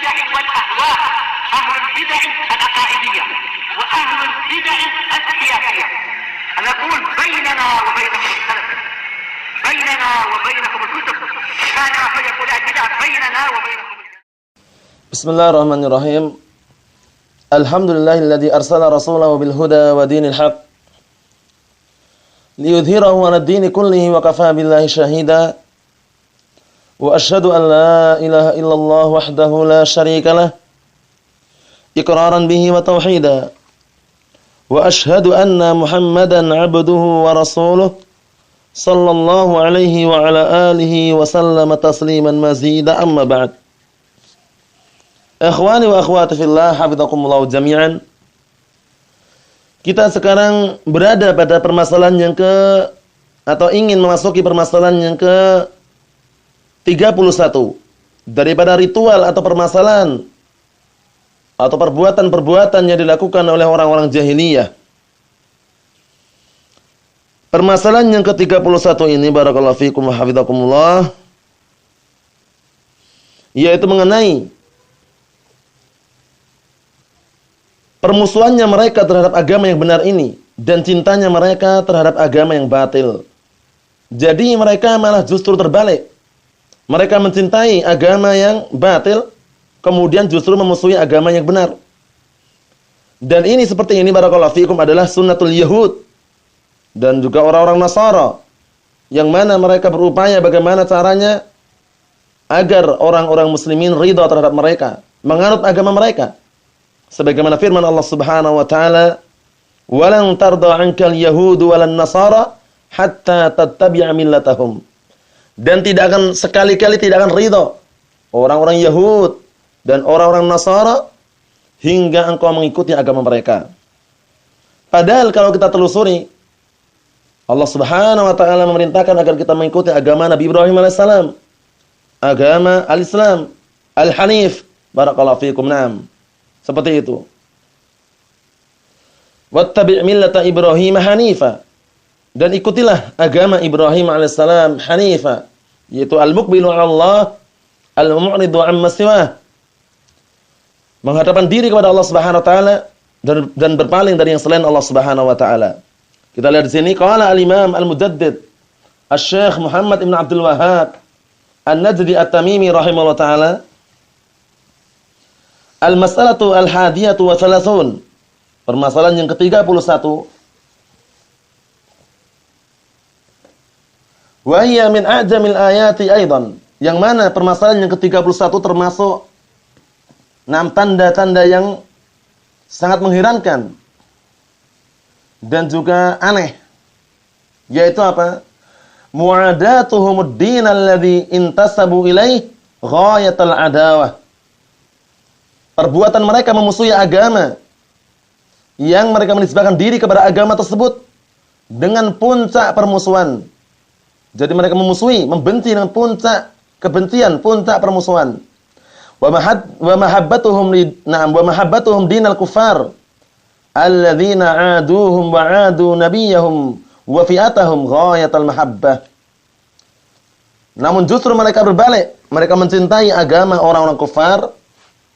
البدع والأهواء أهل البدع العقائدية وأهل البدع السياسية. نقول بيننا وبينكم السلف، بيننا وبينكم الكتب، كان فيقول البدع بيننا وبينكم. Bismillahirrahmanirrahim. Alhamdulillahilladzi arsala rasulahu bil huda wa dinil haq liyudhhirahu 'alad dini kullihi wa kafaa billahi shahida. Wa asyhadu an la ilaha illallah wahdahu la syarika lah iqraran bihi wa tauhida. Wa asyhadu anna Muhammadan 'abduhu wa rasuluh sallallahu alaihi wa ala alihi wa sallama tasliman mazida, amma ba'd. Ikhwani wa akhwati fillah, hafizakumullah jami'an. Kita sekarang berada pada permasalahan yang atau ingin memasuki permasalahan yang ke-31 daripada ritual atau permasalahan atau perbuatan-perbuatan yang dilakukan oleh orang-orang jahiliyah. Permasalahan yang ke-31 ini, barakallahu fikum wa hafizakumullah, yaitu mengenai permusuhannya mereka terhadap agama yang benar ini dan cintanya mereka terhadap agama yang batil. Jadi mereka malah justru terbalik. Mereka mencintai agama yang batil, kemudian justru memusuhi agama yang benar. Dan ini seperti ini, barakallahu fikum, adalah sunnatul Yahud dan juga orang-orang Nasara, yang mana mereka berupaya bagaimana caranya agar orang-orang muslimin ridha terhadap mereka, menganut agama mereka. Sebagaimana firman Allah Subhanahu wa taala, "Walan tarda 'ankal yahudu walan nasara hatta tattabi'a millatahum." Dan tidak akan sekali-kali tidak akan ridha orang-orang Yahud dan orang-orang Nasara hingga engkau mengikuti agama mereka. Padahal kalau kita telusuri, Allah Subhanahu wa taala memerintahkan agar kita mengikuti agama Nabi Ibrahim alaihissalam, agama al-Islam, al-Hanif. Barakallahu fiikum. Naam. Seperti itu. Wattabi' millata Ibrahim hanifa. Dan ikutilah agama Ibrahim alaihissalam hanifa, yaitu al-muqbilu 'ala Allah, al-mu'ridu 'amma siwah. Menghadapkan diri kepada Allah Subhanahu wa taala dan berpaling dari yang selain Allah Subhanahu wa taala. Kita lihat di sini, qala al-Imam al-Mujaddid Asy-Syaikh Muhammad Ibn Abdul Wahhab An-Najdi At-Tamimi rahimahullah taala, al-mas'alatu al-hadiyatu wa thalathun. Permasalahan yang ke-31. Wa hiya min a'jamil ayati aidan. Yang mana permasalahan yang ke-31 termasuk 6 tanda-tanda yang sangat mengherankan dan juga aneh. Yaitu apa? Mu'adatuhumud din alladhi intasabu ilaih ghayatal adawah. Perbuatan mereka memusuhi agama yang mereka menisbahkan diri kepada agama tersebut dengan puncak permusuhan. Jadi mereka memusuhi, membenci dengan puncak kebencian, puncak permusuhan. Wa mahabbatuhum dinal kufar alladzina aduhum wa adu nabiyahum wa fi'atahum ghayatal mahabbah. Namun justru mereka berbalik, mereka mencintai agama orang-orang kufar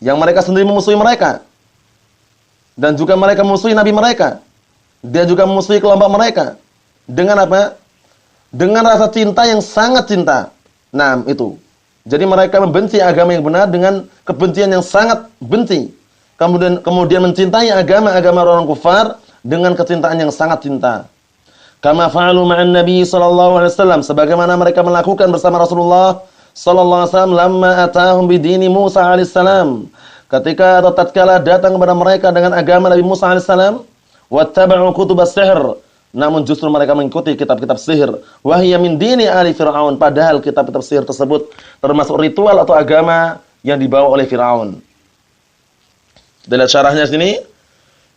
yang mereka sendiri memusuhi mereka. Dan juga mereka memusuhi nabi mereka. Dia juga memusuhi kelompok mereka. Dengan apa? Dengan rasa cinta yang sangat cinta. Nah, itu. Jadi mereka membenci agama yang benar dengan kebencian yang sangat benci. Kemudian mencintai agama-agama orang kufar dengan kecintaan yang sangat cinta. Kama fa'alu ma'an Nabi sallallahu alaihi wasallam, sebagaimana mereka melakukan bersama Rasulullah sallallahu alaihi wasallam lamma atahum bidini Musa alaihissalam, ketika atau tatkala datang kepada mereka dengan agama Nabi Musa alaihissalam, wattaba'u kutubas sihr, namun justru mereka mengikuti kitab-kitab sihir, wa hiya min dini ali fir'aun, padahal kitab-kitab sihir tersebut termasuk ritual atau agama yang dibawa oleh Firaun. Dalam syarahnya sini,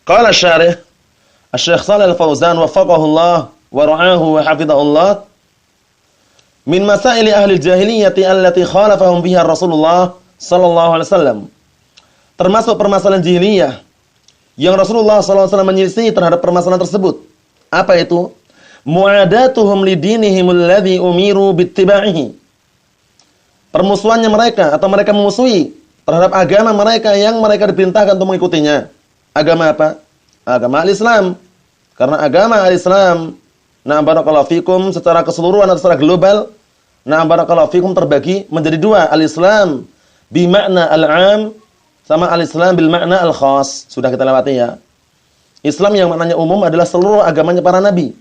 qala syarih Asy-Syaikh Shalih Al-Fauzan waffaqahullah wa ra'ahu wa hafizahullah, min masaili ahli jahiliyati allati khalafahum biha Rasulullah sallallahu alaihi wasallam. Termasuk permasalahan jahiliyah yang Rasulullah sallallahu alaihi wasallam menyelisih terhadap permasalahan tersebut. Apa itu? Mu'adatuhum lidinihim alladhi umiru bittiba'ihi. Permusuhannya mereka atau mereka memusuhi terhadap agama mereka yang mereka diperintahkan untuk mengikutinya. Agama apa? Agama al-Islam. Karena agama al-Islam, na'am barakallahu fikum, secara keseluruhan atau secara global, na'am barakallahu fikum, terbagi menjadi dua. Al-Islam bimakna al-'am sama al-Islam bil makna al-khas. Sudah kita lewati ya. Islam yang maknanya umum adalah seluruh agamanya para nabi.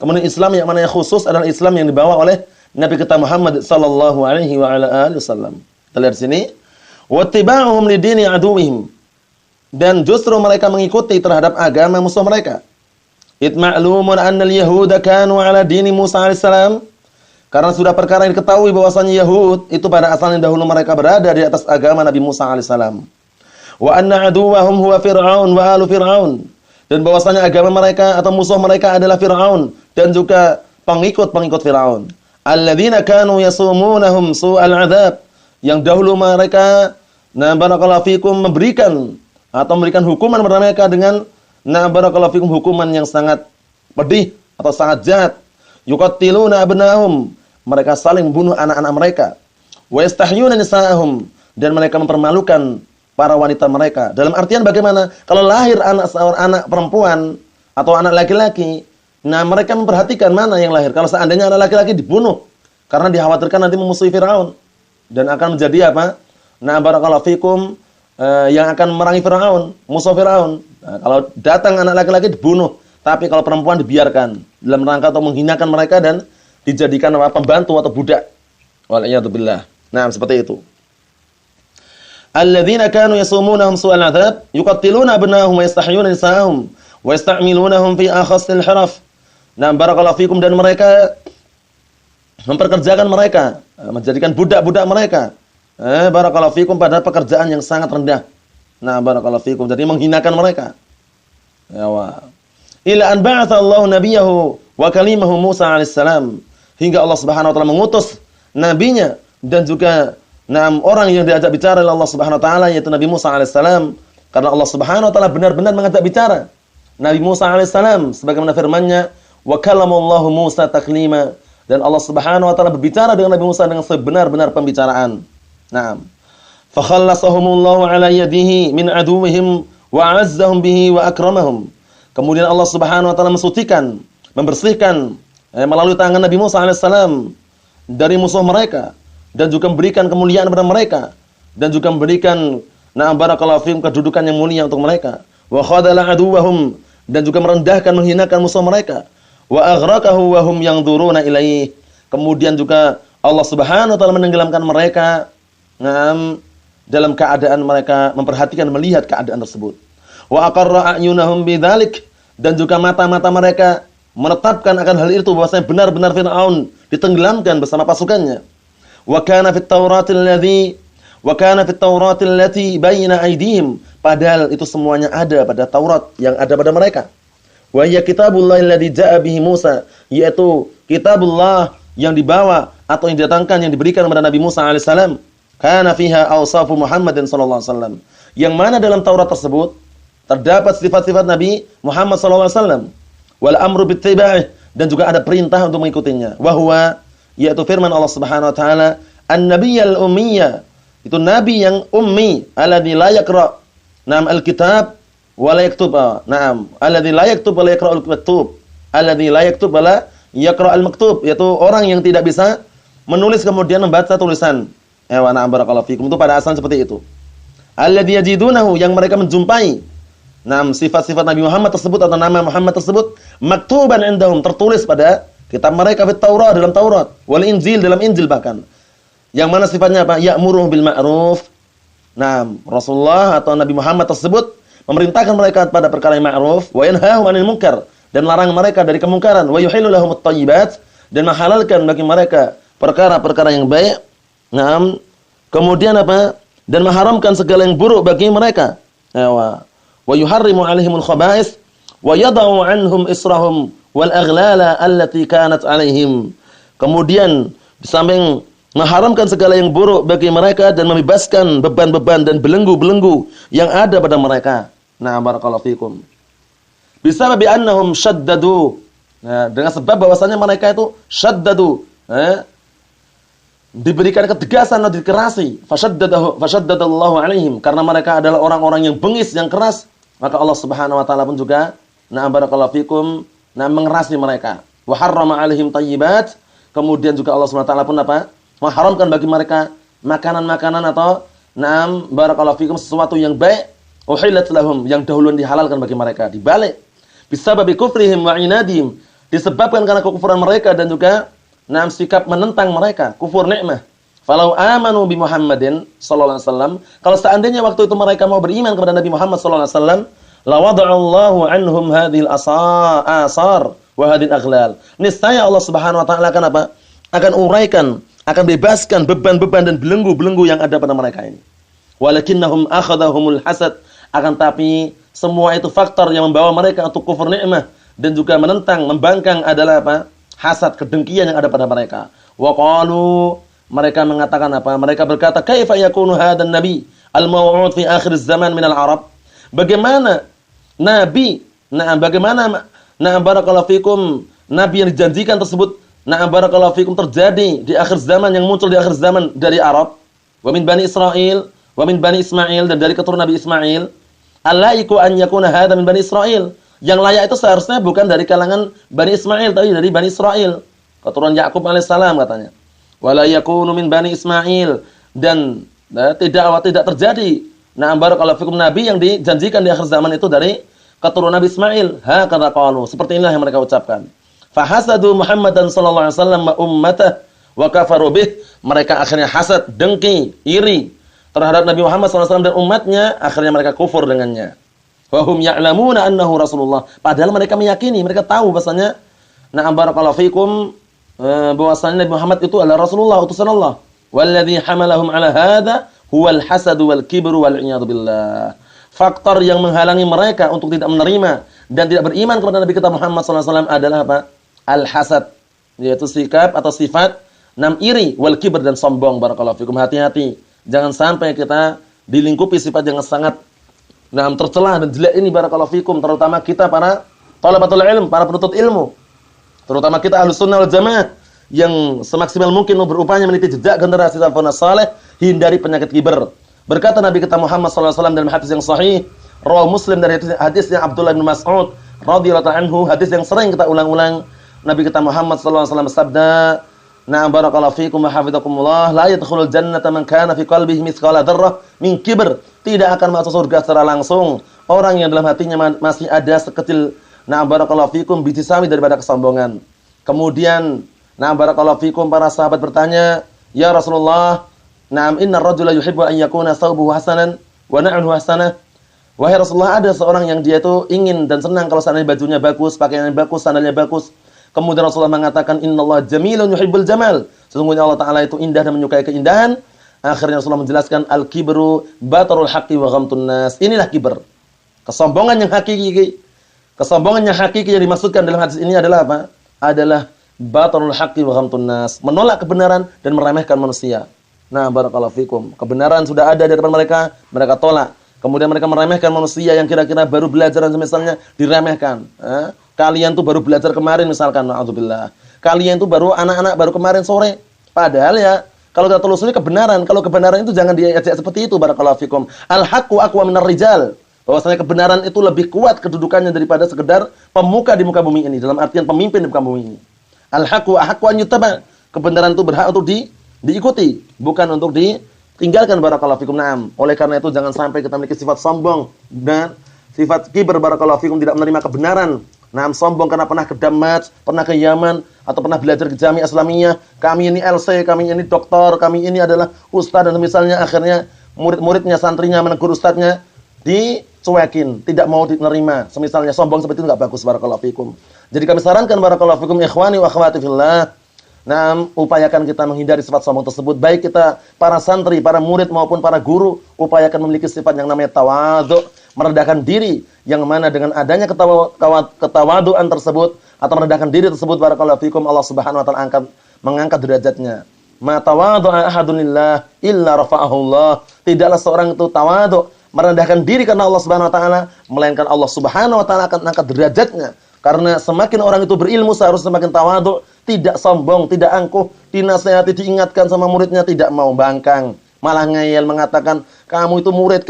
Kemudian Islam yang maknanya khusus adalah Islam yang dibawa oleh Nabi kita Muhammad sallallahu alaihi wa ala alihi wasallam. Kita lihat sini. Wattiba'uhum lidini aduwihim. Dan justru mereka mengikuti terhadap agama musuh mereka. Itma'lumun anna al-yahuda kanu ala dini Musa alaihissalam. Karena sudah perkara yang diketahui bahwasanya Yahud itu pada asalnya dahulu mereka berada di atas agama Nabi Musa alaihissalam. Wa anna aduwahum huwa Fir'aun wa alu Fir'aun. Dan bahwasanya agama mereka atau musuh mereka adalah Fir'aun dan juga pengikut-pengikut Fir'aun. Alladzina kanu yasumunahum su'al 'adzab. Yang dahulu mereka barakallahu fikum memberikan hukuman kepada mereka dengan barakallahu fikum hukuman yang sangat pedih atau sangat jahat. Yuqattiluna abnahum. Mereka saling membunuh anak-anak mereka. Wa yastahyuna nisa'ahum. Dan mereka mempermalukan para wanita mereka. Dalam artian bagaimana? Kalau lahir seorang anak perempuan atau anak laki-laki, mereka memperhatikan mana yang lahir. Kalau seandainya anak laki-laki dibunuh karena dikhawatirkan nanti memusuhi Firaun dan akan menjadi apa? Barakallahu fikum yang akan memerangi Firaun, musuh Firaun. Kalau datang anak laki-laki dibunuh, tapi kalau perempuan dibiarkan dalam rangka untuk menghinakan mereka dan dijadikan pembantu atau budak. Wal'iyadzubillah. Seperti itu. Alladzina kanu yasumunahum su'al 'adzab yuqattiluna abnahum wa yastahyuna nisa'ahum wa yasta'milunahum fi akhassil haraf. Barakallahu fikum, dan mereka memperkerjakan mereka, menjadikan budak-budak mereka. Barakallahu fikum pada pekerjaan yang sangat rendah. Barakallahu fikum, jadi menghinakan mereka. Ya wa. Ila an ba'atha Allahu nabiyahu wa kalimahu Musa alaihissalam. Hingga Allah Subhanahu wa taala mengutus nabinya dan juga orang yang diajak bicara oleh Allah Subhanahu wa taala, yaitu Nabi Musa alaihissalam. Karena Allah Subhanahu wa taala benar-benar mengajak bicara Nabi Musa alaihissalam sebagaimana firman-Nya, wa kallamallahu Musa taklima. Dan Allah Subhanahu wa taala berbicara dengan Nabi Musa dengan sebenar-benar pembicaraan. Fa khallasahumullahu ala yadihi min aduwwihim wa 'azzahum bihi wa akramahum. Kemudian Allah Subhanahu wa taala mensucikan, membersihkan melalui tangan Nabi Musa alaihissalam dari musuh mereka dan juga memberikan kemuliaan kepada mereka dan juga memberikan barakallahu fiikum kedudukan yang mulia untuk mereka. Wa khadala aduwwahum, dan juga merendahkan, menghinakan musuh mereka. Wa aghraqahu wa hum yanzuruna ilaihi. Kemudian juga Allah Subhanahu wa taala menenggelamkan mereka dalam keadaan mereka memperhatikan, melihat keadaan tersebut. Wa aqarra a'yunahum bidzalik, dan juga mata-mata mereka menetapkan akan hal itu bahwasanya benar-benar Firaun ditenggelamkan bersama pasukannya. Wa kana fit Tauratil lati baina aydihim, padahal itu semuanya ada pada Taurat yang ada pada mereka. Wa hiya kitabullah alladzi jaa bihi Musa, yaitu kitabullah yang dibawa atau yang didatangkan, yang diberikan kepada Nabi Musa alaihissalam. Kana fiha awsafu Muhammadin sallallahu alaihi wasallam, yang mana dalam Taurat tersebut terdapat sifat-sifat Nabi Muhammad sallallahu alaihi wasallam. Wal amru bittiba'ih, dan juga ada perintah untuk mengikutinya. Wa huwa, yaitu firman Allah Subhanahu wa taala, an-nabiyyal ummiyya, itu nabi yang ummi, alladzi la yaqra al-kitab wa la yaktub. Alladzi la yaktub wa la yaqra al-maktub. Alladzi la yaktub wa la yaqra al-maktub, yaitu orang yang tidak bisa menulis kemudian membaca tulisan. Wa na'am barakallahu fikum, itu pada asalnya seperti itu. Alladzi yajidunahu, yang mereka menjumpai sifat-sifat Nabi Muhammad tersebut atau nama Muhammad tersebut maktuban indahum, tertulis pada kitab mereka, fit Taurat, dalam Taurat, wal Injil, dalam Injil bahkan. Yang mana sifatnya apa? Ya'muruhum bil ma'ruf. Rasulullah atau Nabi Muhammad tersebut memerintahkan mereka pada perkara yang ma'ruf, wa yanhahum 'anil munkar, dan melarang mereka dari kemungkaran, wa yuhillu lahumut thayyibat, dan menghalalkan bagi mereka perkara-perkara yang baik. Kemudian apa? Dan mengharamkan segala yang buruk bagi mereka. Wa yuharrimu 'alaihimul khaba'is wa yad'u 'anhum israhum wal aghlala allati kanat 'alaihim. Kemudian di samping mengharamkan segala yang buruk bagi mereka dan membebaskan beban-beban dan belenggu-belenggu yang ada pada mereka. Barakallahu fikum. Bisababi annahum shaddadu. Dengan sebab bahwasanya mereka itu shaddadu, diberikan ketegasan atau dikerasi, fasyaddadallahu alaihim, karena mereka adalah orang-orang yang bengis, yang keras, maka Allah Subhanahu wa taala pun juga barakallahu fikum mengerasi mereka. Wa harrama alaihim thayyibat, kemudian juga Allah Subhanahu wa taala pun mengharamkan bagi mereka makanan-makanan atau barakallahu fikum sesuatu yang baik, uhillat lahum, yang dahulu dihalalkan bagi mereka. Dibalik bisababi kufrihim wa inadihim, disebabkan karena kekufuran mereka dan juga sikap menentang mereka, kufur nikmah. Falau amanu bi Muhammadin sallallahu alaihi wasallam, kalau seandainya waktu itu mereka mau beriman kepada Nabi Muhammad sallallahu alaihi wasallam, la wada'allahu anhum hadhil asar wa hadhil aghlal. Niscaya Allah Subhanahu wa taala akan uraikan, akan bebaskan beban-beban dan belenggu-belenggu yang ada pada mereka ini. Walakinnahum akhadhahumul hasad, akan tapi semua itu faktor yang membawa mereka untuk kufur nikmah dan juga menentang, membangkang adalah hasad, kedengkian yang ada pada mereka. Wa qalu, mereka mengatakan mereka berkata, kaifa yakunu hadan nabi al-maw'ud fi akhir zaman min al-arab? Bagaimana nabi, barakallahu fikum, nabi yang dijanjikan tersebut, barakallahu fikum, terjadi di akhir zaman, yang muncul di akhir zaman dari Arab, wa min bani Israil, wa min bani Ismail, dan dari keturunan Nabi Ismail. Alaiku an yakuna hadha min bani Israil. Yang layak itu seharusnya bukan dari kalangan Bani Ismail, tapi dari Bani Israil, keturunan Yakub alaihissalam katanya. Wala yakunu min Bani Ismail, dan tidak terjadi barakallahu fikum nabi yang dijanjikan di akhir zaman itu dari keturunan Nabi Ismail. Hakadha qalu, seperti inilah yang mereka ucapkan. Fahasadu Muhammadan sallallahu alaihi wasallam wa ummatah wa kafaru bih, mereka akhirnya hasad, dengki, iri terhadap Nabi Muhammad sallallahu alaihi wasallam dan umatnya, akhirnya mereka kufur dengannya. Wa hum ya'lamuna annahu Rasulullah, padahal mereka meyakini, mereka tahu bahasanya barakallahu fikum, bahwasanya Nabi Muhammad itu adalah Rasulullah, utusan Allah. Walladzi hamalahum ala hadza huwal hasad wal kibru wal iyad billah. Faktor yang menghalangi mereka untuk tidak menerima dan tidak beriman kepada Nabi kita Muhammad sallallahu alaihi wasallam adalah Al-hasad, yaitu sikap atau sifat iri, wal kibr, dan sombong. Barakallahu fikum, hati-hati. Jangan sampai kita dilingkupi sifat yang sangat tercela dan jelek ini, barakallahu fikum, terutama kita para thalabatul ilm, para penuntut ilmu. Terutama kita Ahlus Sunnah wal Jamaah yang semaksimal mungkin berupaya meniti jejak generasi salafus saleh, hindari penyakit kiber. Berkata Nabi kita Muhammad sallallahu alaihi wasallam dalam hadis yang sahih, riwayat Muslim, dari hadisnya Abdullah bin Mas'ud radhiyallahu anhu, hadis yang sering kita ulang-ulang. Nabi kita Muhammad sallallahu alaihi wasallam bersabda, barakallahu fikum wa hafizakumullah, la yadkhulul jannata man kana fi qalbihi mithqala dzarrah min kibr. Tidak akan masuk surga secara langsung orang yang dalam hatinya masih ada sekecil barakallahu fikum biji sawi daripada kesombongan. Kemudian barakallahu fikum, para sahabat bertanya, ya Rasulullah, inna ar-rajula yuhibbu an yakuna thawbuhu hasanan wa na'luhu hasanah. Wahai Rasulullah, ada seorang yang dia itu ingin dan senang kalau seandainya bajunya bagus, pakaiannya bagus, sandalnya bagus. Kemudian Rasulullah mengatakan, innallaha jamilun yuhibbul jamal. Sesungguhnya Allah Ta'ala itu indah dan menyukai keindahan. Akhirnya Rasulullah menjelaskan, al-kibru batarul haqqi wa ghamtun nas. Inilah kiber, kesombongan yang hakiki. Kesombongan yang hakiki yang dimaksudkan dalam hadis ini adalah apa? Adalah batarul haqqi wa ghamtun nas, menolak kebenaran dan meremehkan manusia. Barakallahu fikum, kebenaran sudah ada di depan mereka, mereka tolak. Kemudian mereka meremehkan manusia yang kira-kira baru belajar dan misalnya diremehkan. Kalian tuh baru belajar kemarin misalkan, na'udzubillah. Kalian tuh baru anak-anak baru kemarin sore. Padahal ya, kalau kita telusuri kebenaran, kalau kebenaran itu jangan diajak seperti itu, barakallahu fikum. Al-haqqu aqwa minar rijal. Bahwasanya kebenaran itu lebih kuat kedudukannya daripada sekedar pemuka di muka bumi ini, dalam artian pemimpin di muka bumi ini. Al-haqqu ahaqqu an yuttaba. Kebenaran itu berhak untuk diikuti, bukan untuk ditinggalkan, barakallahu fikum. Oleh karena itu jangan sampai kita memiliki sifat sombong dan sifat kiber, barakallahu fikum, tidak menerima kebenaran. Sombong karena pernah ke Damas, pernah ke Yaman, atau pernah belajar ke Jami'ah Islamiyah. Kami ini LC, kami ini doktor, kami ini adalah ustaz, dan misalnya akhirnya murid-muridnya, santrinya menegur ustaznya, dicuekin, tidak mau diterima. Semisalnya sombong seperti itu enggak bagus, barakallahu fikum. Jadi kami sarankan, barakallahu fikum, ikhwani wa akhwati fillah, upayakan kita menghindari sifat sombong tersebut. Baik kita para santri, para murid maupun para guru, upayakan memiliki sifat yang namanya tawadhu, merendahkan diri, yang mana dengan adanya ketawaduan tersebut atau merendahkan diri tersebut, barakallahu fikum, Allah Subhanahu wa taala mengangkat derajatnya. Ma tawadhu'a ahadun lillah illa rafa'ahu Allah. Tidaklah seorang itu tawadhu, merendahkan diri karena Allah Subhanahu wa taala, melainkan Allah Subhanahu wa taala akan angkat derajatnya. Karena semakin orang itu berilmu, seharusnya semakin tawadhu, tidak sombong, tidak angkuh, dinasehati, diingatkan sama muridnya tidak mau bangkang, malah ngeyel mengatakan, kamu itu murid,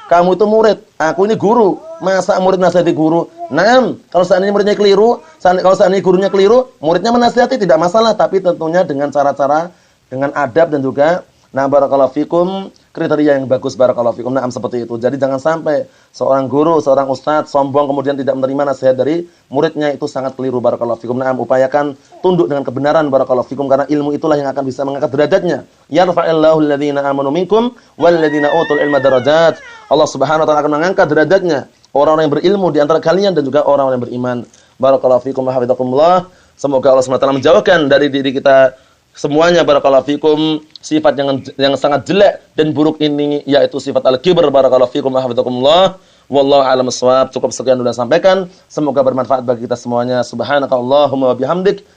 kamu itu murid, aku ini guru. Masa murid nasihati guru? Nah, kalau seandainya muridnya keliru, kalau seandainya gurunya keliru, muridnya menasihati tidak masalah, tapi tentunya dengan cara-cara, dengan adab dan juga barakallahu fikum, kriteria yang bagus barakallahu fikum. Seperti itu. Jadi jangan sampai seorang guru, seorang ustadz sombong kemudian tidak menerima nasihat dari muridnya, itu sangat keliru barakallahu fikum. Upayakan tunduk dengan kebenaran barakallahu fikum, karena ilmu itulah yang akan bisa mengangkat derajatnya. Yarfa'illahu alladhina amanu minkum walladhina utul ilma darajat. Allah Subhanahu wa taala akan mengangkat derajatnya orang-orang yang berilmu di antara kalian dan juga orang-orang yang beriman. Barakallahu fikum wa hafizakumullah. Semoga Allah Subhanahu wa taala menjauhkan dari diri kita semuanya barakallahu fikum sifat yang sangat jelek dan buruk ini, yaitu sifat al-kibr. Barakallahu fikum wa hafizakumullah. Wallahu a'lam bissawab. Cukup sekian dulu sampaikan. Semoga bermanfaat bagi kita semuanya. Subhanakallahumma wa bihamdik,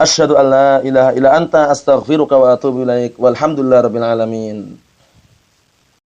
asyhadu an la ilaha illa anta, astaghfiruka wa atubu ilaik. Walhamdulillahirabbil alamin.